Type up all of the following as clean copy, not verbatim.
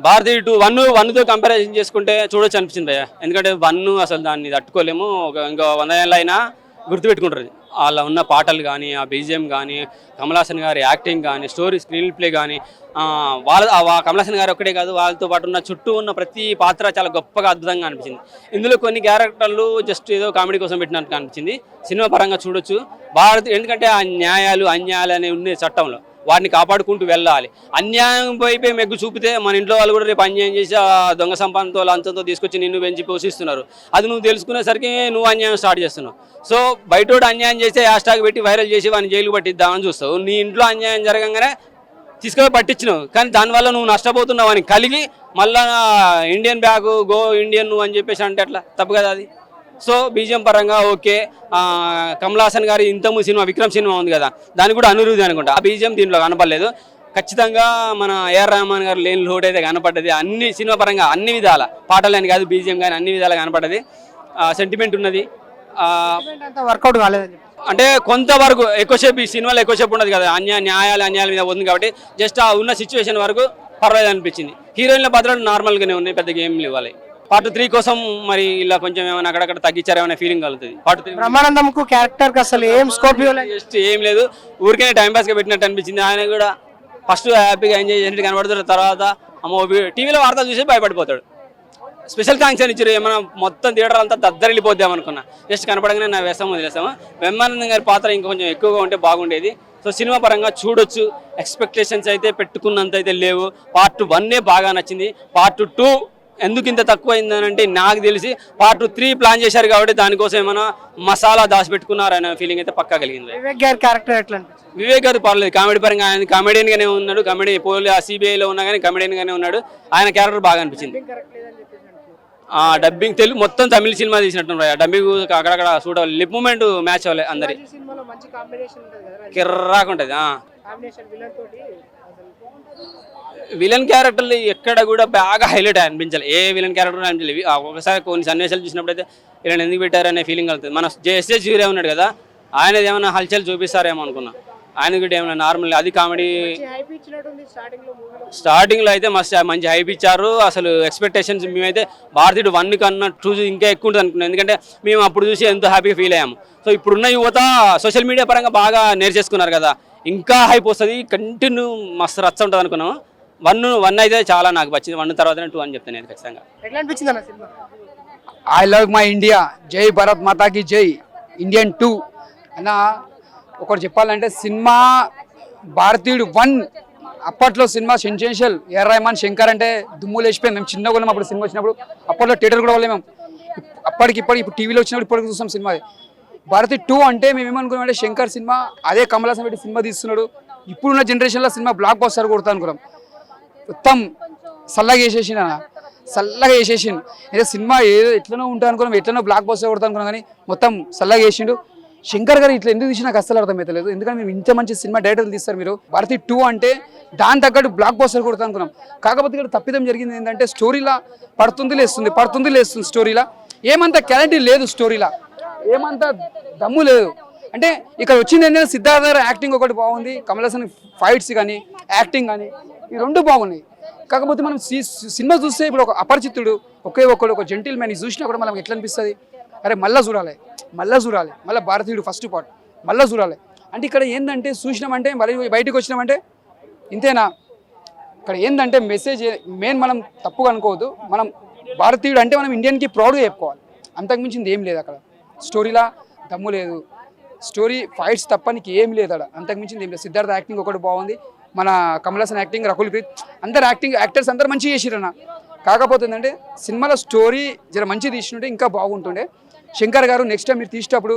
భారతీయ 1తో comparison చేసుకుంటే చూడొచ్చు అనిపించింది భయ్య. ఎందుకంటే 1 అసలు దాన్ని తట్టుకోలేము. ఇంకా 100 ఏళ్ళు అయినా గుర్తుపెట్టుకుంటారు. వాళ్ళ ఉన్న పాటలు కానీ, ఆ బీజిఎం కానీ, కమల్ హాసన్ గారి యాక్టింగ్ కానీ, స్క్రీన్ ప్లే కానీ, కమల్ హాసన్ గారు ఒక్కటే కాదు, వాళ్ళతో పాటు ఉన్న చుట్టూ ఉన్న ప్రతి పాత్ర చాలా గొప్పగా అద్భుతంగా అనిపించింది. ఇందులో కొన్ని క్యారెక్టర్లు జస్ట్ ఏదో కామెడీ కోసం పెట్టినట్టు అనిపించింది. సినిమా పరంగా చూడొచ్చు. ఎందుకంటే ఆ న్యాయాలు అన్యాయాలు అనేవి ఉన్నాయి చట్టంలో, వాటిని కాపాడుకుంటూ వెళ్ళాలి. అన్యాయం వైపే మెగ్గు చూపితే మన ఇంట్లో వాళ్ళు కూడా రేపు అన్యాయం చేసి ఆ దొంగ సంపాదనతో లంచంతో తీసుకొచ్చి నిన్ను పెంచి పోషిస్తున్నారు. అది నువ్వు తెలుసుకునేసరికి నువ్వు అన్యాయం స్టార్ట్ చేస్తున్నావు. సో బయటోడు అన్యాయం చేస్తే హ్యాష్ట్యాగ్ పెట్టి వైరల్ చేసి వాడిని జైలు పట్టిద్దామని చూస్తావు. నీ ఇంట్లో అన్యాయం జరగంగానే తీసుకొని పట్టించినావు, కానీ దానివల్ల నువ్వు నష్టపోతున్నావు అని కలిగి మళ్ళా ఇండియన్ బ్యాగ్ గో ఇండియన్ నువ్వు అని చెప్పేసి అంటే అట్లా తప్పు కదా అది. సో బీజిఎం పరంగా ఓకే. కమల్ హాసన్ గారి ఇంతము సినిమా విక్రమ్ సినిమా ఉంది కదా, దానికి కూడా అనురుది అనుకుంటా. ఆ బీజిఎం దీంట్లో కనపడలేదు. ఖచ్చితంగా మన ఏఆర్ రెహమాన్ గారు లేని లోటు అయితే కనపడ్డది. అన్ని సినిమా పరంగా అన్ని విధాల, పాటలని కాదు బీజిఎం కానీ అన్ని విధాలుగా కనపడ్డది. సెంటిమెంట్ ఉన్నది. వర్కౌట్ కాలేదని అంటే కొంతవరకు ఎక్కువసేపు ఈ సినిమాలో ఎక్కువసేపు ఉండదు కదా, న్యాయాల మీద ఉంది కాబట్టి జస్ట్ ఆ ఉన్న సిచ్యువేషన్ వరకు పర్వాలేదు అనిపించింది. హీరోయిన్ల పాత్రలు నార్మల్గానే ఉన్నాయి, పెద్దగా ఏం ఇవ్వాలి. పార్ట్ 3 కోసం మరి ఇలా కొంచెం ఏమైనా అక్కడక్కడ తగ్గించారేమైనా ఫీలింగ్ కలుగుతుంది. పార్ట్ 3 బ్రహ్మానందంకు క్యారెక్టర్ అసలు ఏం స్కోప్ జస్ట్ ఏం లేదు, ఊరికే టైం పాస్గా పెట్టినట్టు అనిపించింది. ఆయన కూడా ఫస్ట్ హ్యాపీగా ఎంజాయ్ చేసినట్టు కనబడుతాడు, తర్వాత అమ్మో టీవీలో వార్తలు చూసి భయపడిపోతాడు. స్పెషల్ థ్యాంక్స్ అని ఇచ్చారు. ఏమైనా మొత్తం థియేటర్ అంతా దద్దరిల్లిపోద్దాం అనుకున్నా, జస్ట్ కనపడగానే నా వదిలేస్తాము. బ్రహ్మానందం గారి పాత్ర ఇంకా కొంచెం ఎక్కువగా ఉంటే బాగుండేది. సో సినిమా పరంగా చూడొచ్చు. ఎక్స్పెక్టేషన్స్ అయితే పెట్టుకున్నంత అయితే లేవు. పార్ట్ 1 బాగా నచ్చింది. పార్ట్ 2 ఎందుకు ఇంత తక్కువ అయిందనంటే నాకు తెలిసి పార్ట్ 3 ప్లాన్ చేశారు కాబట్టి దానికోసం ఏమైనా మసాలా దాచిపెట్టుకున్నారనే ఫీలింగ్ అయితే పక్కా కలిగింది. వివేక్ గారి క్యారెక్టర్ ఎట్లా అనిపించింది? వివేక్ గారు పర్లేదు, కామెడీ పరంగా ఆయన కామెడియన్ గానే ఉన్నాడు. కామెడీ సిబిఐలో ఉన్నా కానీ కామెడియన్ గానే ఉన్నాడు. ఆయన క్యారెక్టర్ బాగా అనిపించింది. డబ్బింగ్ తెలుగు మొత్తం తమిళ సినిమా తీసినట్టు డబ్బింగ్ అక్కడక్కడ చూడాలి. లిప్ మూమెంట్ మ్యాచ్ అవ్వాలి అందరి కిర్రాకుంటది. విలన్ క్యారెక్టర్లు ఎక్కడ కూడా బాగా హైలైట్ అనిపించాలి. ఏ విలన్ క్యారెక్టర్ అనిపించాలి. ఒకసారి కొన్ని సన్నివేశాలు చూసినప్పుడు అయితే ఇలా ఎందుకు పెట్టారనే ఫీలింగ్ కలుగుతుంది. మన జేఎస్ఏ జీరే ఉన్నాడు కదా, ఆయనది ఏమైనా హల్చల్ చూపిస్తారేమో అనుకున్నా. ఆయన కూడా ఏమైనా నార్మల్ అది కామెడీ స్టార్టింగ్లో అయితే మంచి హైప్ ఇచ్చారు. అసలు ఎక్స్పెక్టేషన్స్ మేమైతే భారతీయుడు 1 కన్నా 2 ఇంకా ఎక్కువ ఉంటుంది అనుకున్నాం. ఎందుకంటే మేము అప్పుడు చూసి ఎంతో హ్యాపీగా ఫీల్ అయ్యాము. సో ఇప్పుడున్న యువత సోషల్ మీడియా పరంగా బాగా నేర్చేసుకున్నారు కదా, ఇంకా హైప్ వస్తుంది, కంటిన్యూ మస్తు రచ్చ ఉంటుంది అనుకున్నాము. 1 అయితే చాలా నాకు వచ్చింది. 1 తర్వాతనే 2 అని చెప్తాను నేను ఖచ్చితంగా. ఎట్లా అనిపించింది అన్న cinema? I love my India, జై భారత్ మాతాకి జై, ఇండియన్ 2 అన్న. ఒకటి చెప్పాలంటే సినిమా భారతీయుడు 1 అప్పట్లో cinema sensational. A R Rahman Shankar అంటే దుమ్ము లేచిపోయింది. మేము చిన్నగా ఉన్నాం అప్పుడు సినిమా వచ్చినప్పుడు. అప్పట్లో థియేటర్ కూడా వెళ్ళాము. ఇప్పుడు టీవీలో వచ్చినప్పుడు ఇప్పటికి చూస్తాం సినిమా. భారతీయ 2 అంటే మేము ఏమనుకున్నామంటే శంకర్ సినిమా, అదే కమల్ హాసన్ పెట్టి సినిమా తీస్తున్నాడు. ఇప్పుడున్న జనరేషన్లో సినిమా బ్లాక్ బస్టర్ కొడతా అనుకున్నాం. మొత్తం చల్లగా వేసేసిండు. ఏదో సినిమా ఏదో ఎట్లనో ఉంటా అనుకున్నాం, ఎట్లనో బ్లాక్ బస్టర్ కొడతా అనుకున్నాం, కానీ మొత్తం చల్లగా వేసిండు. శంకర్ గారు ఇట్లా ఎందుకు తీసి నాకు అస్సలు అర్థమవుతలేదు. ఎందుకంటే మేము ఇంత మంచి సినిమా డైరెక్టర్లు తీస్తారు మీరు. భారతీయ 2 అంటే దాని తగ్గట్టు బ్లాక్ బస్టర్ కొడతా అనుకున్నాం. కాకపోతే ఇక్కడ తప్పిదం జరిగింది ఏంటంటే స్టోరీలా పడుతుంది లేస్తుంది. స్టోరీలా ఏమంత క్వాలిటీ లేదు, స్టోరీలా ఏమంత దమ్ము లేదు. అంటే ఇక్కడ వచ్చింది ఏంటంటే సిద్ధార్థ గారు యాక్టింగ్ ఒకటి బాగుంది, కమల్ హాసన్ ఫైట్స్ కానీ యాక్టింగ్ కానీ ఈ 2 బాగున్నాయి. కాకపోతే మనం సినిమా చూస్తే ఇప్పుడు ఒక అపరిచితుడు ఒక జెంటిల్ మ్యాన్ చూసినా కూడా మనకు ఎట్లా అనిపిస్తుంది, అరే మళ్ళీ చూడాలి, మళ్ళీ భారతీయుడు ఫస్ట్ పార్ట్ మళ్ళీ చూడాలి. అంటే ఇక్కడ ఏంటంటే చూసినామంటే మళ్ళీ బయటకు వచ్చినామంటే ఇంతేనా. ఇక్కడ ఏంటంటే మెసేజ్ మెయిన్ మనం తప్పుగా అనుకోవద్దు. మనం భారతీయుడు అంటే మనం ఇండియన్కి ప్రౌడ్గా చెప్పుకోవాలి, అంతకుమించింది ఏం లేదు. అక్కడ స్టోరీలా దమ్ము లేదు, స్టోరీ ఫైట్స్ తప్పనికి ఏం లేదు అక్కడ, అంతకుమించింది ఏం లేదు. సిద్ధార్థ యాక్టింగ్ ఒకటి బాగుంది, మన కమల్ హాసన్ యాక్టింగ్, రకుల్ ప్రీత్ అందరు యాక్టర్స్ అందరు మంచిగా చేసిరన్న. కాకపోతే ఏంటంటే సినిమాలో స్టోరీ జర మంచిగా తీసినట్టే ఇంకా బాగుంటుండే. శంకర్ గారు నెక్స్ట్ టైం మీరు తీసేటప్పుడు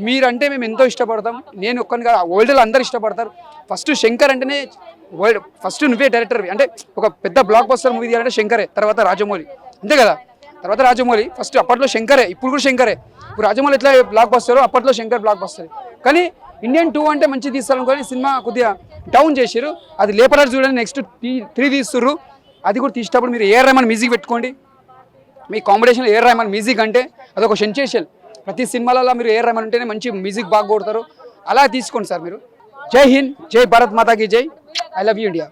మీరంటే మేము ఎంతో ఇష్టపడతాం. నేను ఒక్కని కాదు, వరల్డ్లో అందరు ఇష్టపడతారు. ఫస్ట్ శంకర్ అంటేనే ఫస్ట్ నువ్వే డైరెక్టర్. అంటే ఒక పెద్ద బ్లాక్ బస్టర్ మూవీ తీయాలంటే శంకరే, తర్వాత రాజమౌళి, అంతే కదా. తర్వాత రాజమౌళి ఫస్ట్, అప్పట్లో శంకరే, ఇప్పుడు కూడా శంకరే. ఇప్పుడు రాజమౌళి ఎట్లా బ్లాక్ బస్టర్, అప్పట్లో శంకర్ బ్లాక్ బస్టర్. కానీ ఇండియన్ 2 అంటే మంచిగా తీస్తారనుకొని సినిమా కొద్దిగా డౌన్ చేసారు. అది లేపరారు చూడండి, నెక్స్ట్ 3 తీస్తుర్రు. అది కూడా తీసేటప్పుడు మీరు ఏఆర్ రెహమాన్ మ్యూజిక్ పెట్టుకోండి. మీ కాంబినేషన్లో ఏఆర్ రెహమాన్ మ్యూజిక్ అంటే అదొక సెన్సేషన్. ప్రతి సినిమాలలో మీరు ఏఆర్ రెహమాన్ ఉంటేనే మంచి మ్యూజిక్ బాగా కొడతారు. అలా తీసుకోండి సార్ మీరు. జై హింద్, జై భారత్ మాతాకి జై, ఐ లవ్ యూ ఇండియా.